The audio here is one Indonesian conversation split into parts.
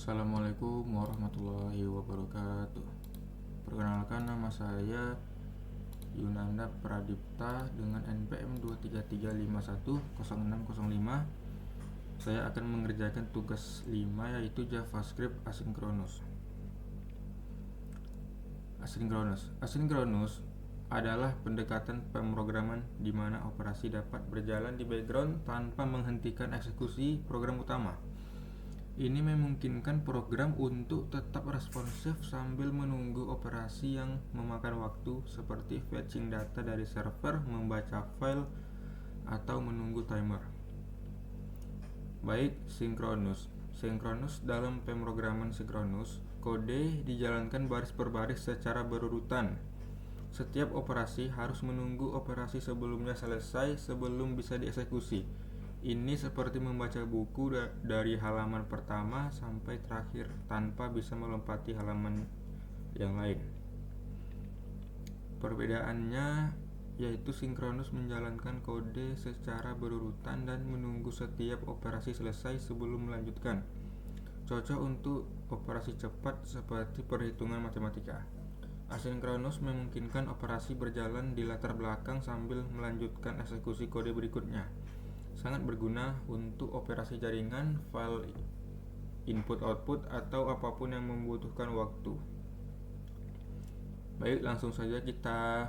Assalamualaikum warahmatullahi wabarakatuh. Perkenalkan, nama saya Yunanda Pradipta dengan NPM 233510605. Saya akan mengerjakan tugas 5, yaitu JavaScript asinkronus. Asinkronus adalah pendekatan pemrograman di mana operasi dapat berjalan di background tanpa menghentikan eksekusi program utama. Ini memungkinkan program untuk tetap responsif sambil menunggu operasi yang memakan waktu, seperti fetching data dari server, membaca file, atau menunggu timer. Baik, sinkronus dalam pemrograman sinkronus, kode dijalankan baris per baris secara berurutan. Setiap operasi harus menunggu operasi sebelumnya selesai sebelum bisa dieksekusi. Ini seperti membaca buku dari halaman pertama sampai terakhir tanpa bisa melompati halaman yang lain. Perbedaannya yaitu sinkronus menjalankan kode secara berurutan dan menunggu setiap operasi selesai sebelum melanjutkan. Cocok untuk operasi cepat seperti perhitungan matematika. Asinkronus memungkinkan operasi berjalan di latar belakang sambil melanjutkan eksekusi kode berikutnya. Sangat berguna untuk operasi jaringan, file input-output, atau apapun yang membutuhkan waktu. Baik, langsung saja kita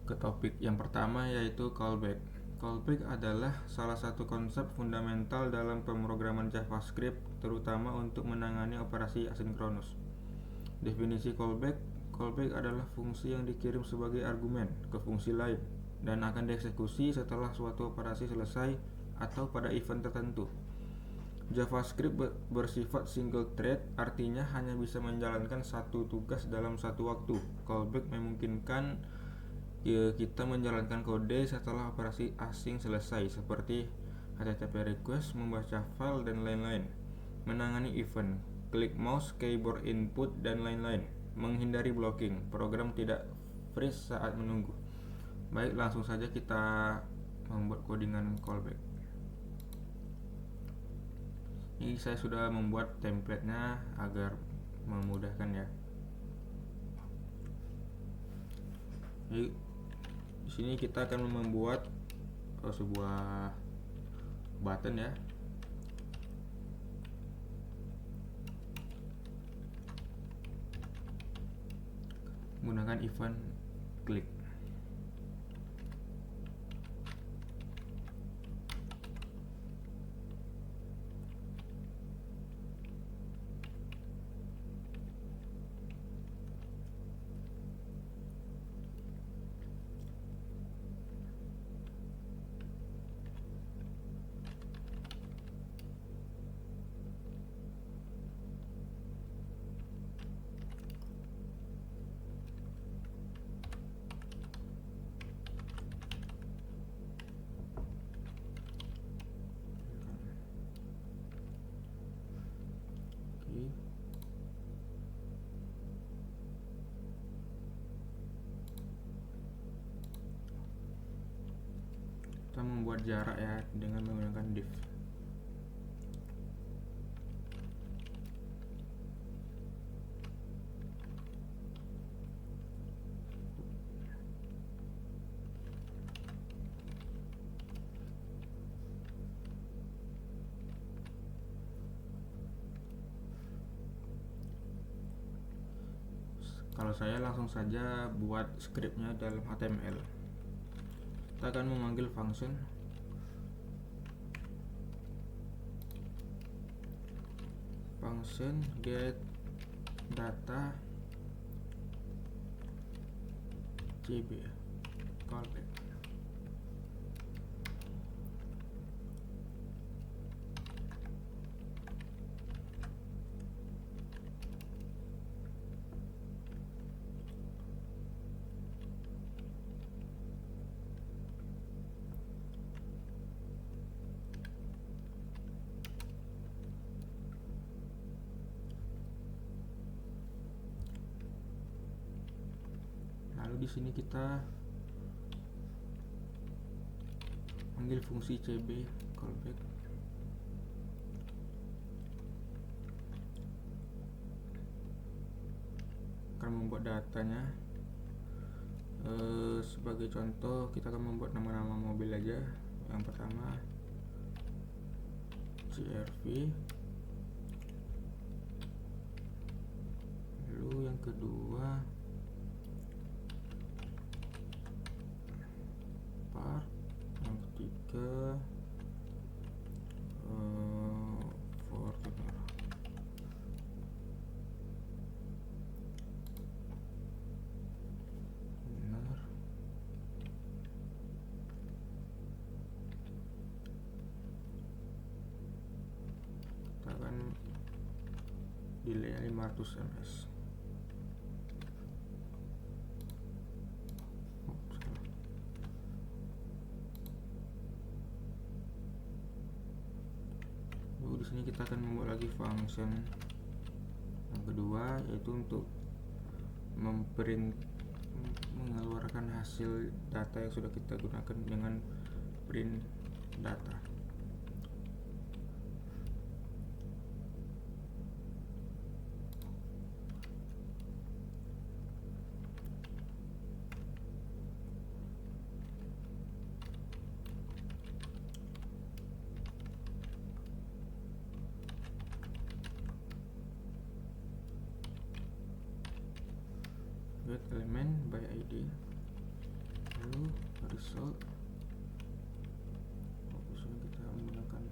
ke topik yang pertama, yaitu callback. Callback adalah salah satu konsep fundamental dalam pemrograman JavaScript, terutama untuk menangani operasi asinkronus. Definisi callback adalah fungsi yang dikirim sebagai argumen ke fungsi lain dan akan dieksekusi setelah suatu operasi selesai atau pada event tertentu. JavaScript bersifat single thread, artinya hanya bisa menjalankan satu tugas dalam satu waktu. Callback memungkinkan kita menjalankan kode setelah operasi async selesai, seperti HTTP request, membaca file, dan lain-lain. Menangani event, klik mouse, keyboard input, dan lain-lain. Menghindari blocking, program tidak freeze saat menunggu. Baik, langsung saja kita membuat codingan callback. Ini saya sudah membuat template-nya agar memudahkan ya. Jadi di sini kita akan membuat sebuah button ya. Menggunakan event klik. Kita membuat jarak ya dengan menggunakan div. Kalau saya langsung saja buat scriptnya dalam HTML. Kita akan memanggil function get data cb callback. Lalu di sini kita panggil fungsi cb callback. akan membuat datanya. Sebagai contoh, kita akan membuat nama-nama mobil aja. Yang pertama CR-V, lalu yang kedua part, yang ketiga Fortuner. Benar. Kita akan delay 500 ms. Di sini kita akan membuat lagi function yang kedua, yaitu untuk mengeluarkan hasil data yang sudah kita gunakan dengan print data. Get element by ID, lalu result. Di sini kita menggunakan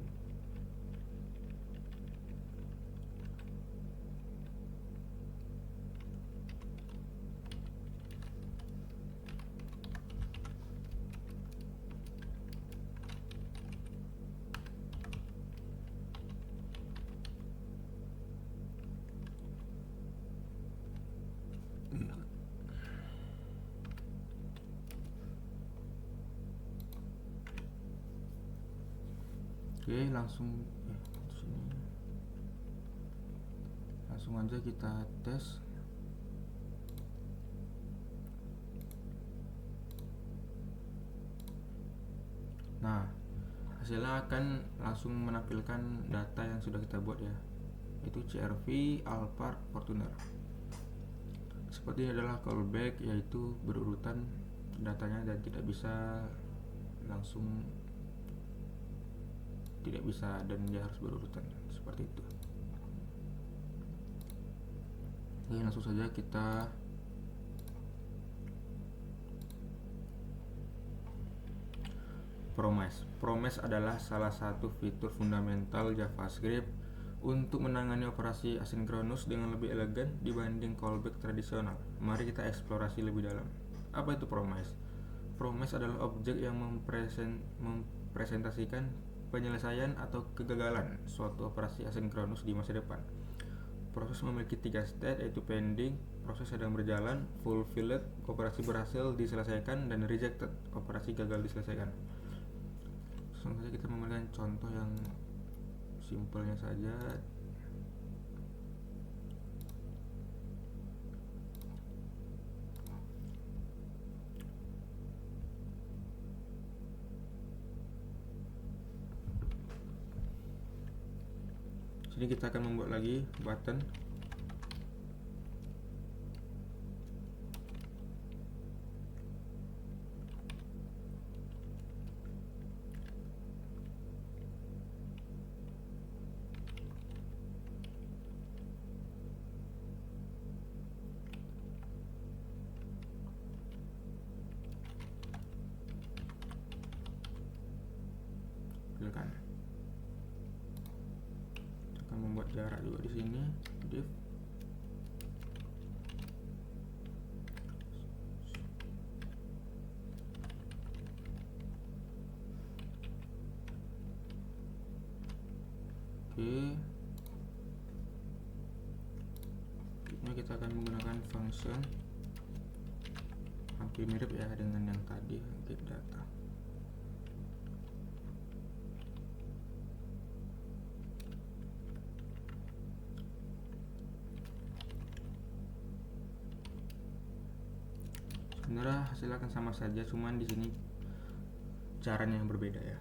Oke, langsung di sini langsung aja kita tes. Nah, hasilnya akan langsung menampilkan data yang sudah kita buat ya, yaitu CR-V, Alphard, Fortuner. Seperti ini adalah callback, yaitu berurutan datanya dan tidak bisa langsung, tidak bisa dan dia harus berurutan seperti itu. Oke, langsung saja kita promise. Promise adalah salah satu fitur fundamental JavaScript untuk menangani operasi asinkronus dengan lebih elegan dibanding callback tradisional. Mari kita eksplorasi lebih dalam. Apa itu promise? Promise adalah objek yang mempresentasikan penyelesaian atau kegagalan suatu operasi asinkronus di masa depan. Proses memiliki 3 state, yaitu pending, proses sedang berjalan, fulfilled, operasi berhasil diselesaikan, dan rejected, operasi gagal diselesaikan. Langsung saja kita memberikan contoh yang simpelnya saja. Sini kita akan membuat lagi button. Pilihkan. Membuat jarak juga di sini, div. Oke. Ini kita akan menggunakan function hampir mirip ya dengan yang tadi, get data. Sebenarnya hasilnya akan sama saja, cuman di sini caranya yang berbeda ya.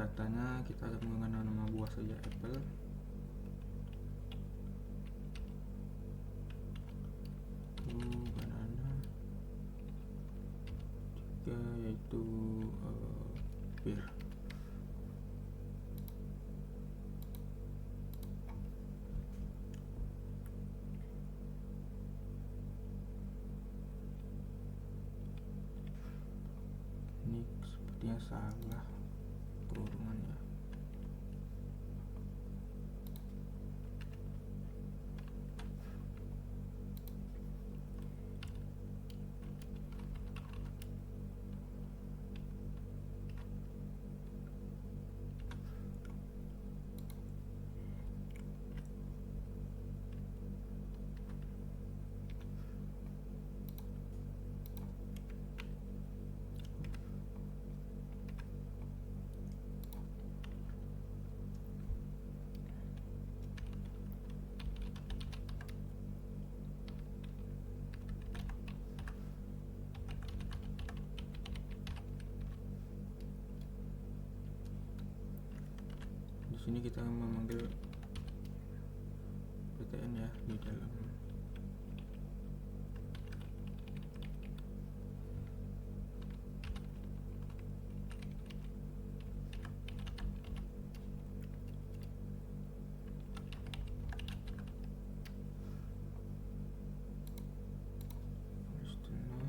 datanya kita akan menggunakan nama buah saja, apple. Banana. Tiga yaitu pear. Ini sepertinya salah perurungannya. Di sini kita memanggil PTN ya di dalam listener.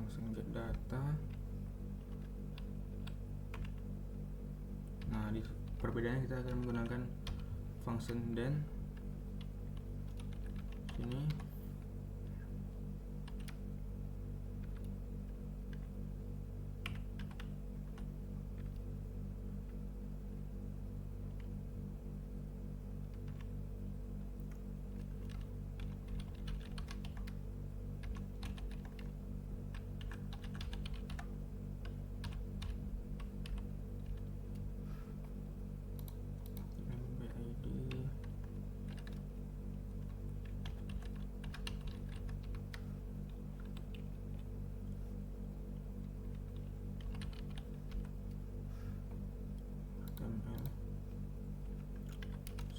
Function get data. Nah, di perbedaannya kita akan menggunakan function then sini.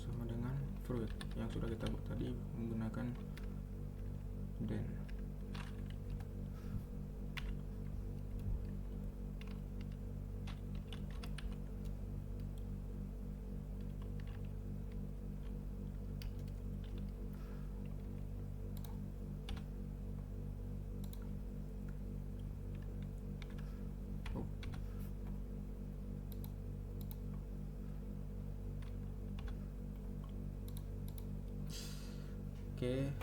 Sama dengan fruit yang sudah kita buat tadi menggunakan then. Oke,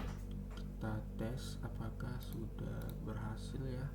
kita tes apakah sudah berhasil ya.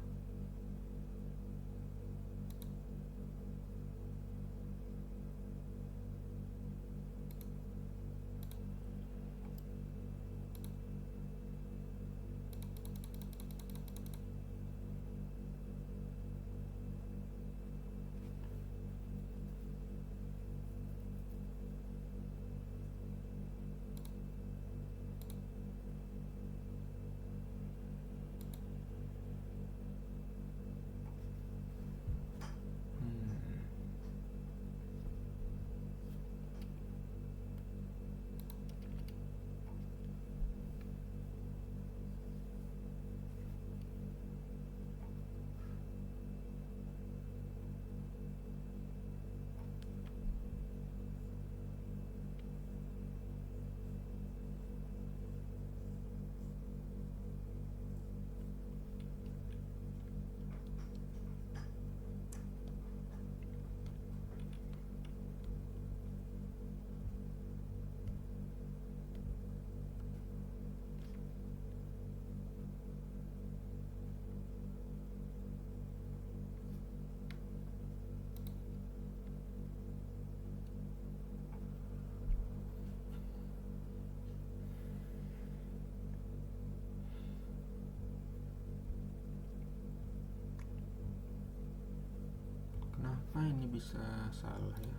bisa salah ya.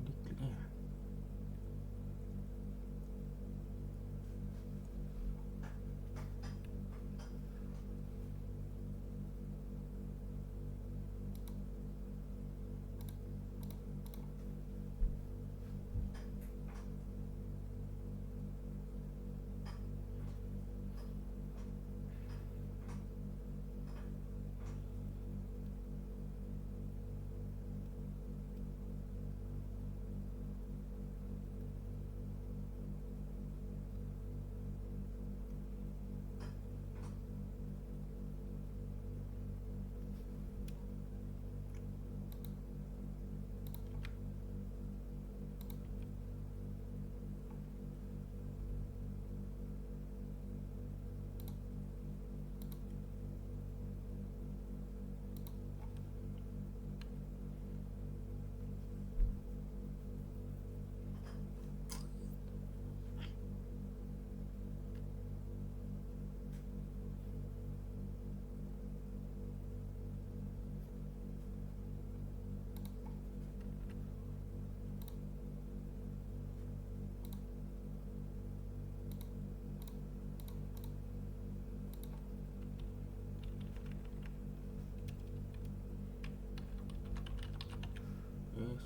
Dikliknya ya.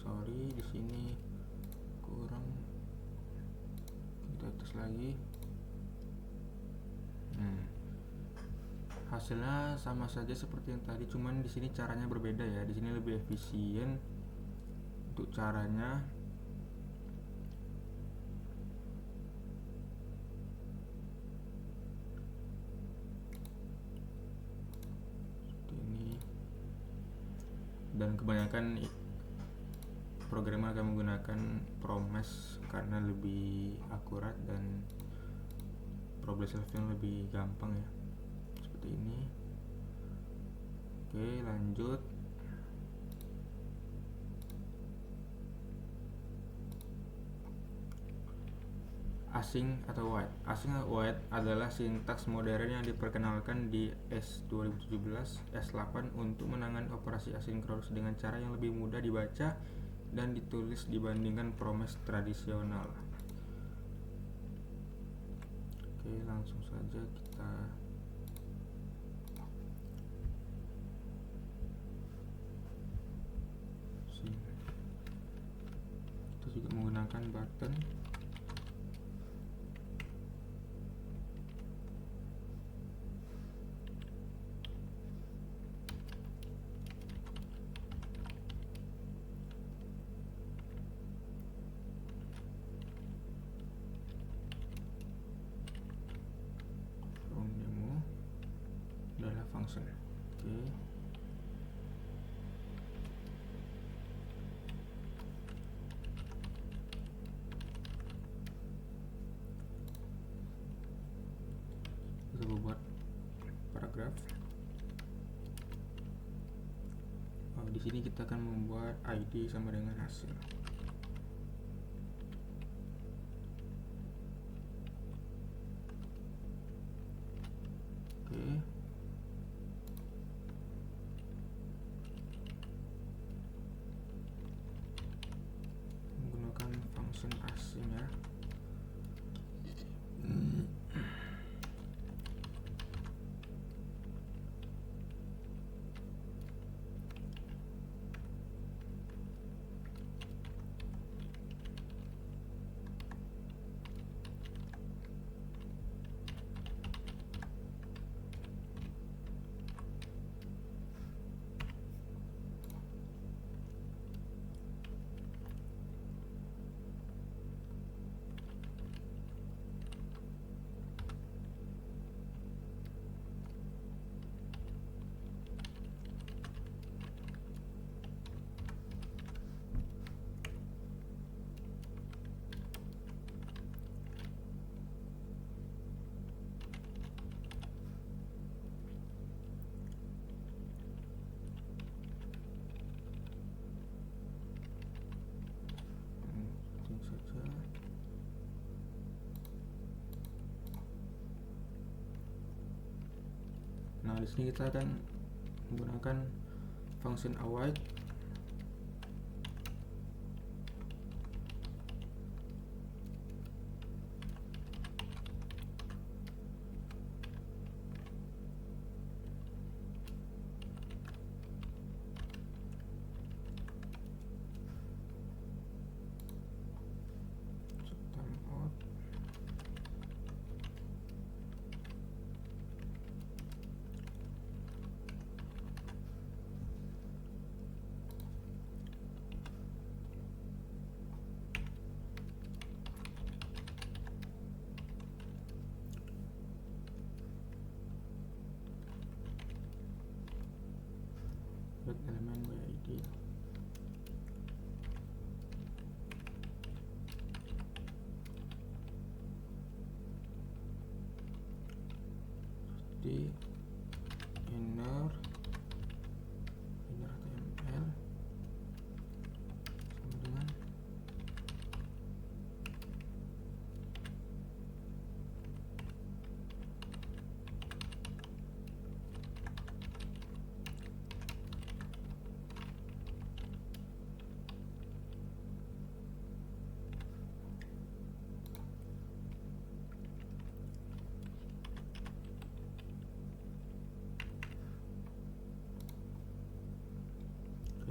Sorry, di sini kurang, kita tes lagi. Hasilnya sama saja seperti yang tadi, cuman di sini caranya berbeda ya. Di sini lebih efisien untuk caranya. Seperti ini. Dan kebanyakan programmer akan menggunakan promise karena lebih akurat dan problem solving lebih gampang ya. Seperti ini. Oke, lanjut. Async atau wait. Async atau wait adalah sintaks modern yang diperkenalkan di S2017 S8 untuk menangani operasi asinkronus dengan cara yang lebih mudah dibaca dan ditulis dibandingkan promise tradisional. Oke, langsung saja kita sini. Kita juga menggunakan button. Adalah function. Oke. Kita buat paragraf. Di sini kita akan membuat ID sama dengan hasil. Oke. Menggunakan function async ya. Nah, di sini kita akan menggunakan function await timeout. Get element by ID. Di inner HTML sama dengan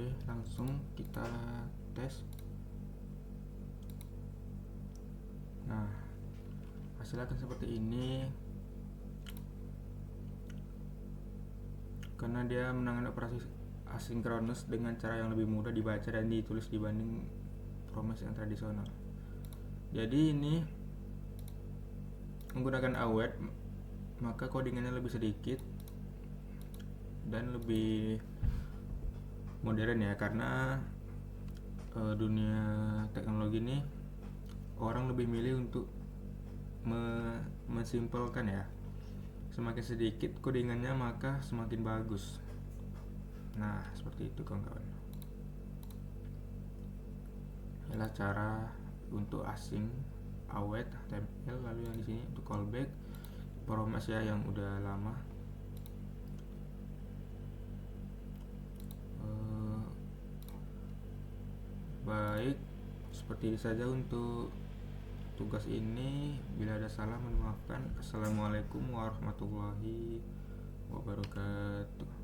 Oke, langsung kita tes. Nah, hasilnya akan seperti ini karena dia menangani operasi asinkronus dengan cara yang lebih mudah dibaca dan ditulis dibanding Promise yang tradisional. Jadi ini menggunakan await, maka codingannya lebih sedikit dan lebih modern ya, karena dunia teknologi ini orang lebih milih untuk mensimpelkan ya. Semakin sedikit codingannya maka semakin bagus. Nah, seperti itu kawan-kawan. Inilah cara untuk async await HTML. Lalu yang di sini untuk callback Promise ya, yang udah lama. Baik, seperti ini saja untuk tugas ini. Bila ada salah mohon maafkan. Assalamualaikum warahmatullahi wabarakatuh.